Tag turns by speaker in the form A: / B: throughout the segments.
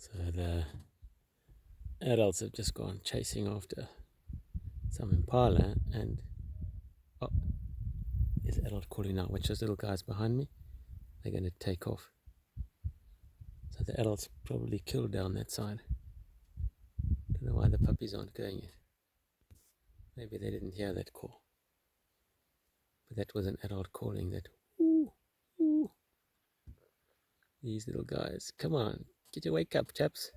A: So the adults have just gone chasing after some impala, and oh, there's an adult calling now. Watch those little guys behind me. They're going to take off. So the adults probably killed down that side. Don't know why the puppies aren't going yet. Maybe they didn't hear that call. But that was an adult calling that, ooh, ooh. These little guys, come on, get your wake up, chaps.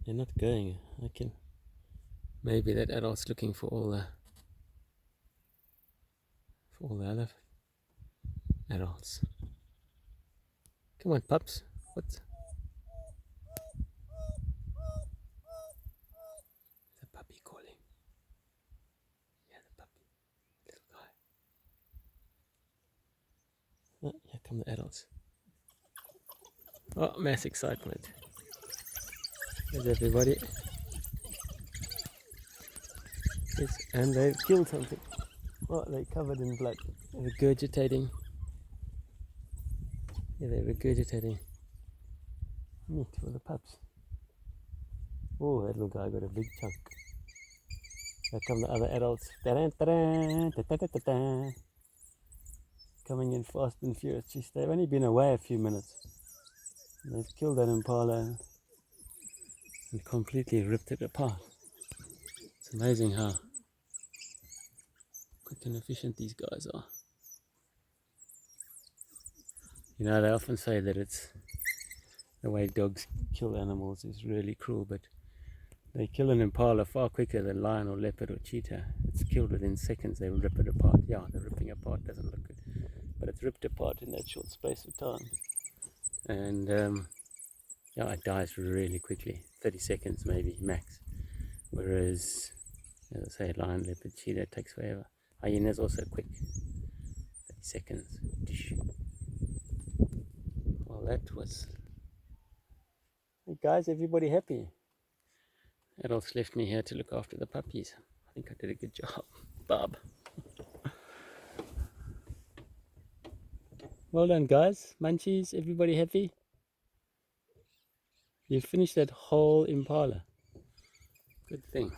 A: They're not going. I can. Maybe that adult's looking for all the other adults. Come on, pups. What? The puppy calling. Yeah, the puppy. Little guy. Oh, here come the adults. Oh, mass excitement. There's everybody. Yes, and they've killed something. Oh, they're covered in blood. They're regurgitating. Yeah, they're regurgitating meat for the pups. Oh, that little guy got a big chunk. Here come the other adults. Coming in fast and furious. Jeez, they've only been away a few minutes. They've killed that impala and completely ripped it apart. It's amazing how quick and efficient these guys are. You know, they often say that it's the way dogs kill animals is really cruel, but they kill an impala far quicker than lion or leopard or cheetah. It's killed within seconds. They rip it apart. Yeah, the ripping apart doesn't look good, but it's ripped apart in that short space of time. And yeah, it dies really quickly, 30 seconds maybe max. Whereas, as I say, lion, leopard, cheetah takes forever. Hyena's also quick, 30 seconds. Well, that was. Hey guys, everybody happy? Adults left me here to look after the puppies. I think I did a good job, Bob. Well done, guys. Munchies, everybody happy? You finished that whole impala. Good thing.